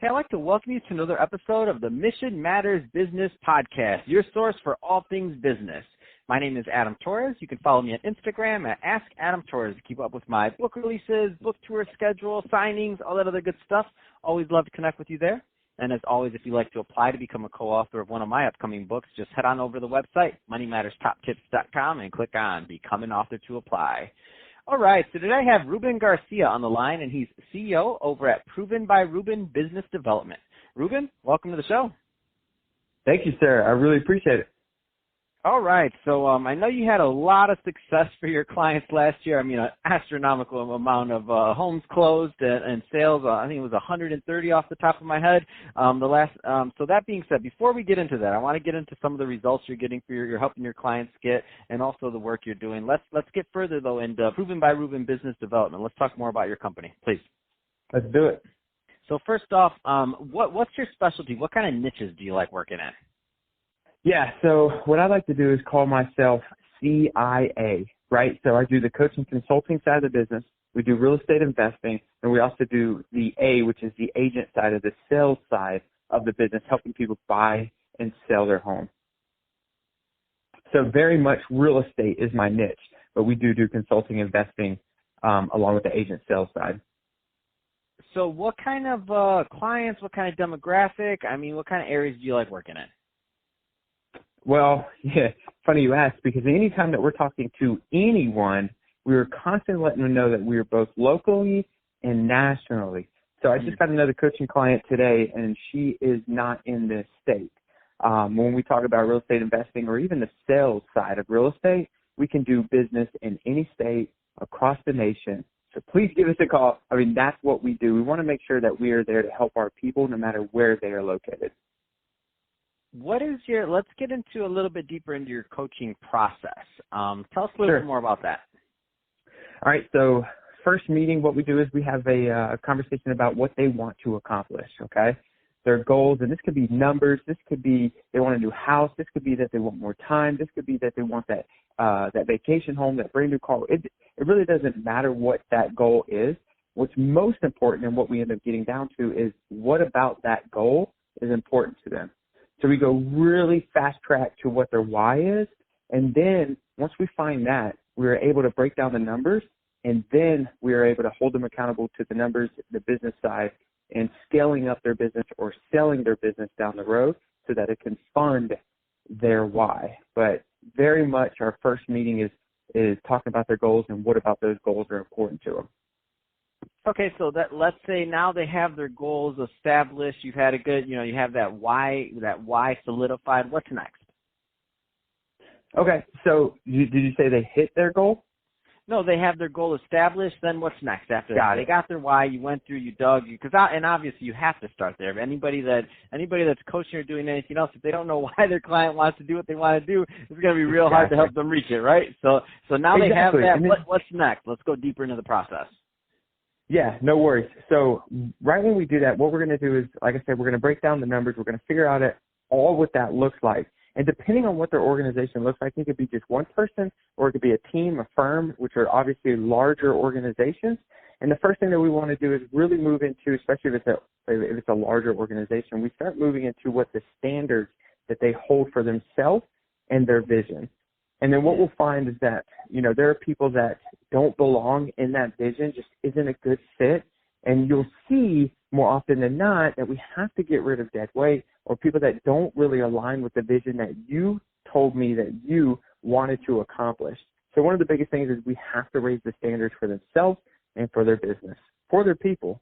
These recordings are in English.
Hey, I'd like to welcome you to another episode of the Mission Matters Business Podcast, your source for all things business. My name is Adam Torres. You can follow me on Instagram at AskAdamTorres to keep up with my book releases, book tour schedule, signings, all that other good stuff. Always love to connect with you there. And as always, if you'd like to apply to become a co-author of one of my upcoming books, just head on over to the website, moneymatterstoptips.com, and click on Become an Author to apply. All right, so today I have Ruben Garcia on the line, and he's CEO over at Proven by Ruben Business Development. Ruben, welcome to the show. Thank you, sir. I really appreciate it. All right, so I know you had a lot of success for your clients last year. I mean, an astronomical amount of homes closed and sales. I think it was 130 off the top of my head. So that being said, before we get into that, I want to get into some of the results you're getting for you're helping your clients get, and also the work you're doing. Let's get further though into Proven by Ruben Business Development. Let's talk more about your company, please. Let's do it. So first off, what's your specialty? What kind of niches do you like working in? Yeah, so what I like to do is call myself CIA, right? So I do the coaching consulting side of the business. We do real estate investing, and we also do the A, which is the agent side of the sales side of the business, helping people buy and sell their home. So very much real estate is my niche, but we do consulting investing along with the agent sales side. So what kind of clients, what kind of demographic, what kind of areas do you like working in? Well, yeah, funny you ask, because anytime that we're talking to anyone, we are constantly letting them know that we are both locally and nationally. So I just got another coaching client today, and she is not in this state. When we talk about real estate investing or even the sales side of real estate, we can do business in any state across the nation. So please give us a call. That's what we do. We want to make sure that we are there to help our people no matter where they are located. Let's get into a little bit deeper into your coaching process. Tell us a little bit more about that. All right. So first meeting, what we do is we have a conversation about what they want to accomplish. Okay. Their goals, and this could be numbers. This could be they want a new house. This could be that they want more time. This could be that they want that vacation home, that brand new car. It really doesn't matter what that goal is. What's most important and what we end up getting down to is what about that goal is important to them. So we go really fast track to what their why is, and then once we find that, we're able to break down the numbers, and then we are able to hold them accountable to the numbers, the business side, and scaling up their business or selling their business down the road so that it can fund their why. But very much our first meeting is talking about their goals and what about those goals are important to them. Okay, so let's say now they have their goals established. You've had a good, you have that why solidified. What's next? Okay, so did you say they hit their goal? No, they have their goal established. Then what's next after that? They got their why. You went through, you dug, and obviously you have to start there. Anybody that's coaching or doing anything else, if they don't know why their client wants to do what they want to do, it's going to be real hard to help them reach it, right? So now they have that. What's next? Let's go deeper into the process. Yeah, no worries. So right when we do that, what we're going to do is, like I said, we're going to break down the numbers. We're going to figure out all what that looks like. And depending on what their organization looks like, it could be just one person or it could be a team, a firm, which are obviously larger organizations. And the first thing that we want to do is really move into, especially if it's a larger organization, we start moving into what the standards that they hold for themselves and their vision. And then what we'll find is that, there are people that don't belong in that vision, just isn't a good fit. And you'll see more often than not that we have to get rid of dead weight or people that don't really align with the vision that you told me that you wanted to accomplish. So one of the biggest things is we have to raise the standards for themselves and for their business, for their people.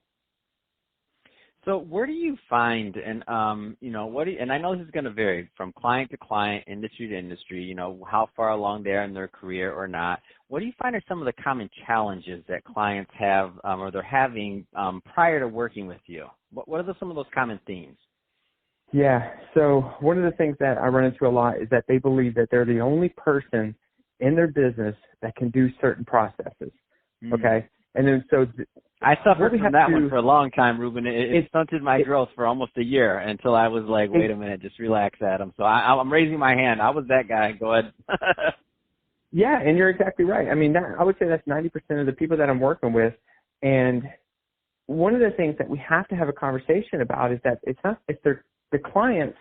So where do you find, and and I know this is going to vary from client to client, industry to industry, how far along they are in their career or not. What do you find are some of the common challenges that clients have or they're having prior to working with you? What are some of those common themes? Yeah, so one of the things that I run into a lot is that they believe that they're the only person in their business that can do certain processes, okay? And then so I suffered from that one for a long time, Ruben. It stunted my growth for almost a year until I was like, wait a minute, just relax, Adam. So I'm raising my hand. I was that guy. Go ahead. Yeah, and you're exactly right. I would say that's 90% of the people that I'm working with. And one of the things that we have to have a conversation about is that the clients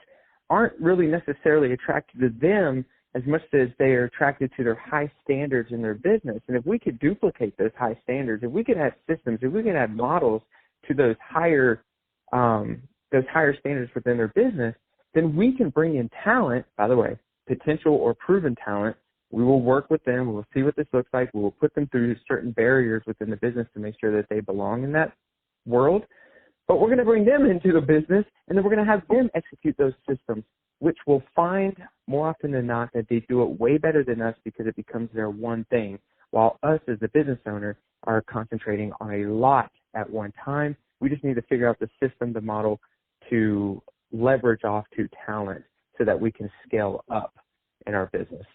aren't really necessarily attracted to them as much as they are attracted to their high standards in their business. And if we could duplicate those high standards, if we could have systems, if we could have models to those higher standards within their business, then we can bring in talent, by the way, potential or proven talent. We will work with them. We will see what this looks like. We will put them through certain barriers within the business to make sure that they belong in that world. But we're going to bring them into the business, and then we're going to have them execute those systems, which will find more often than not that they do it way better than us because it becomes their one thing, while us as the business owner are concentrating on a lot at one time. We just need to figure out the system, the model to leverage off to talent so that we can scale up in our business.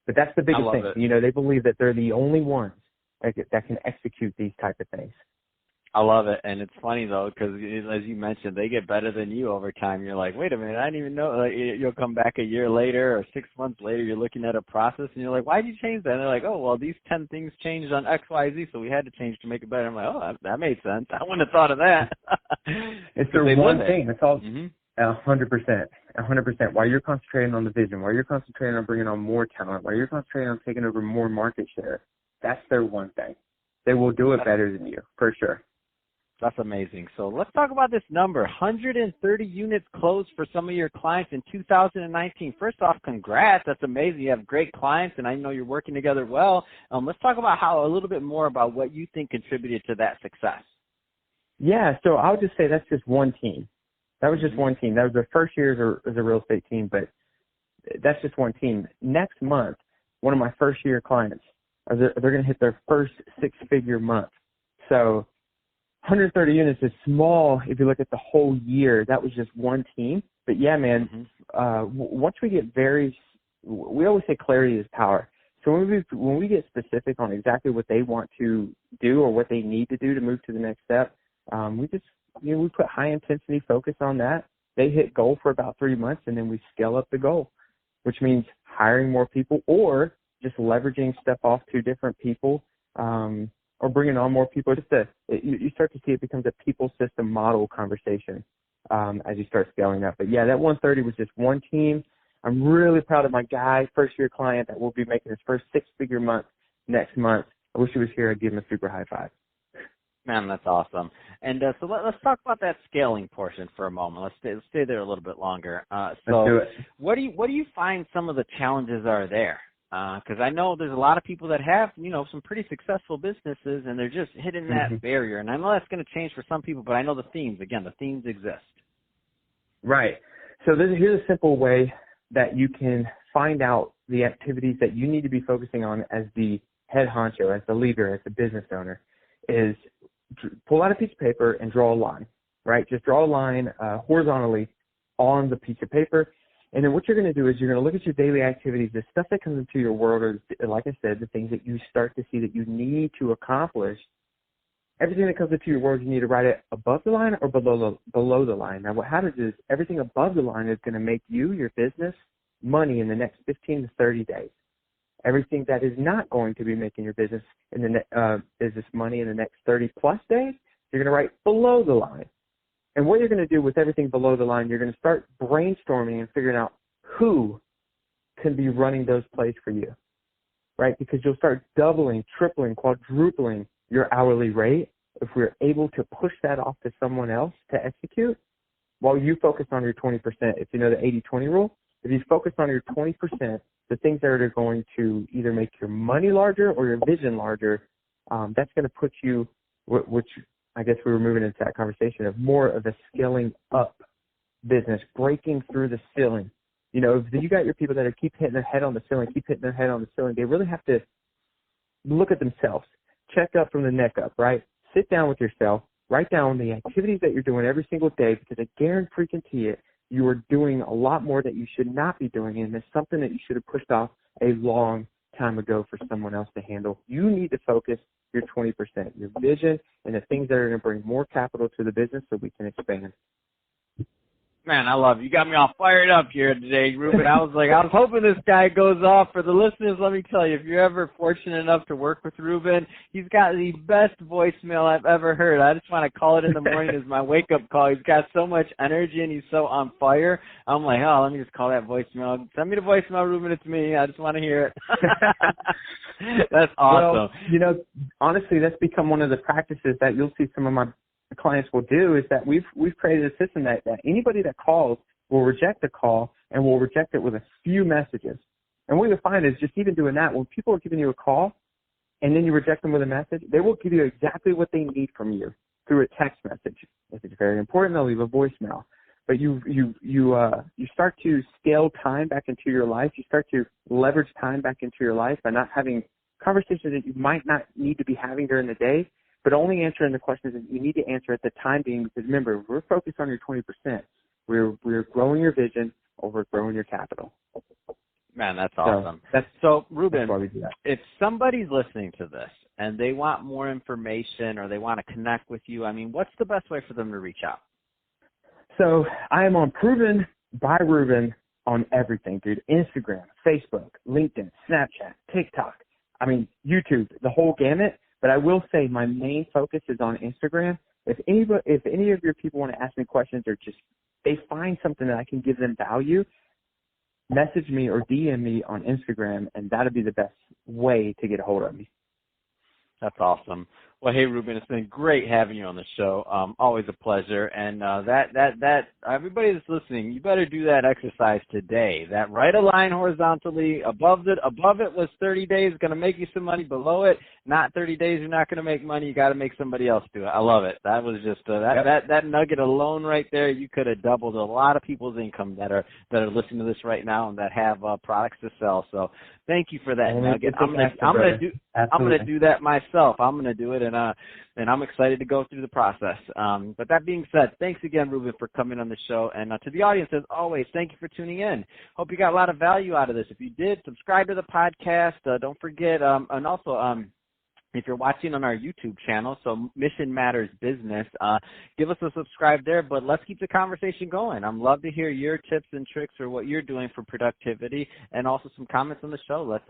But that's the biggest thing. You know, they believe that they're the only ones that can execute these type of things. I love it. And it's funny, though, because as you mentioned, they get better than you over time. You're like, wait a minute, I didn't even know. Like, you'll come back a year later or 6 months later, you're looking at a process, and you're like, why did you change that? And they're like, oh, well, these 10 things changed on X, Y, Z, so we had to change to make it better. I'm like, oh, that made sense. I wouldn't have thought of that. It's their one thing. It's all 100%. 100%. While you're concentrating on the vision, while you're concentrating on bringing on more talent, while you're concentrating on taking over more market share, that's their one thing. They will do it better than you, for sure. That's amazing. So let's talk about this number, 130 units closed for some of your clients in 2019. First off, congrats. That's amazing. You have great clients, and I know you're working together well. Let's talk about a little bit more about what you think contributed to that success. Yeah, so I would just say that's just one team. That was just one team. That was their first year as a real estate team, but that's just one team. Next month, one of my first-year clients, they're going to hit their first six-figure month. So 130 units is small if you look at the whole year. That was just one team. But, yeah, man, once we get we always say clarity is power. So when we get specific on exactly what they want to do or what they need to do to move to the next step, we put high intensity focus on that. They hit goal for about 3 months, and then we scale up the goal, which means hiring more people or just leveraging stuff off to different people, or bringing on more people. You start to see it becomes a people system model conversation as you start scaling up. But yeah, that 130 was just one team. I'm really proud of my guy, first year client that will be making his first six-figure month next month. I wish he was here. I'd give him a super high five. Man, that's awesome. And so let's talk about that scaling portion for a moment. Let's stay there a little bit longer. Let's do it. What do you find some of the challenges are there? Because I know there's a lot of people that have, some pretty successful businesses, and they're just hitting that barrier. And I know that's going to change for some people, but I know the themes exist. Right. So here's a simple way that you can find out the activities that you need to be focusing on as the head honcho, as the leader, as the business owner, is pull out a piece of paper and draw a line, right? Just draw a line horizontally on the piece of paper. And then what you're going to do is you're going to look at your daily activities, the stuff that comes into your world, or like I said, the things that you start to see that you need to accomplish. Everything that comes into your world, you need to write it above the line or below the line. Now, what happens is everything above the line is going to make you, your business, money in the next 15 to 30 days. Everything that is not going to be making your business business money in the next 30 plus days, you're going to write below the line. And what you're going to do with everything below the line, you're going to start brainstorming and figuring out who can be running those plays for you, right? Because you'll start doubling, tripling, quadrupling your hourly rate if we're able to push that off to someone else to execute while you focus on your 20%. If you know the 80-20 rule, if you focus on your 20%, the things that are going to either make your money larger or your vision larger, that's going to put you, which I guess we were moving into that conversation of more of a scaling up business, breaking through the ceiling. If you got your people that keep hitting their head on the ceiling, they really have to look at themselves, check up from the neck up, right? Sit down with yourself, write down the activities that you're doing every single day, because I guarantee you, you are doing a lot more that you should not be doing, and it's something that you should have pushed off a long time ago for someone else to handle. You need to focus your 20%, your vision, and the things that are going to bring more capital to the business so we can expand. Man, I love you. You got me all fired up here today, Ruben. I was hoping this guy goes off. For the listeners, let me tell you, if you're ever fortunate enough to work with Ruben, he's got the best voicemail I've ever heard. I just want to call it in the morning as my wake-up call. He's got so much energy and he's so on fire. I'm like, oh, let me just call that voicemail. Send me the voicemail, Ruben. It's me. I just want to hear it. That's awesome. Well, honestly, that's become one of the practices that you'll see some of my clients will do, is that we've created a system that anybody that calls will reject the call and will reject it with a few messages. And what you'll find is just even doing that, when people are giving you a call and then you reject them with a message, they will give you exactly what they need from you through a text message. If it's very important, they'll leave a voicemail. But you start to scale time back into your life. You start to leverage time back into your life by not having conversations that you might not need to be having during the day, but only answering the questions that you need to answer at the time being, because remember, we're focused on your 20%. We're growing your vision over growing your capital. Man, that's awesome. So Ruben, why we do that. If somebody's listening to this and they want more information or they want to connect with you, I mean, what's the best way for them to reach out? So I am on Proven by Ruben on everything, dude. Instagram, Facebook, LinkedIn, Snapchat, TikTok. I mean, YouTube, the whole gamut. But I will say my main focus is on Instagram. If any of your people want to ask me questions or just they find something that I can give them value, message me or DM me on Instagram, and that'll be the best way to get a hold of me. That's awesome. Well, hey, Ruben, it's been great having you on the show. Always a pleasure. And that everybody that's listening, you better do that exercise today. That right align horizontally. Above it was 30 days, going to make you some money. Below it, not 30 days, you're not going to make money. You got to make somebody else do it. I love it. That was just that nugget alone right there. You could have doubled a lot of people's income that are listening to this right now and that have products to sell. So thank you for that nugget. I'm gonna do that myself. I'm gonna do it, and I'm excited to go through the process. But that being said, thanks again, Ruben, for coming on the show. And to the audience, as always, thank you for tuning in. Hope you got a lot of value out of this. If you did, subscribe to the podcast. Don't forget, and also if you're watching on our YouTube channel, so Mission Matters Business, give us a subscribe there, but let's keep the conversation going. I'd love to hear your tips and tricks or what you're doing for productivity, and also some comments on the show. Let's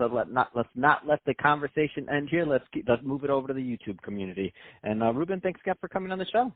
not let the conversation end here. Let's move it over to the YouTube community. And Ruben, thanks again for coming on the show.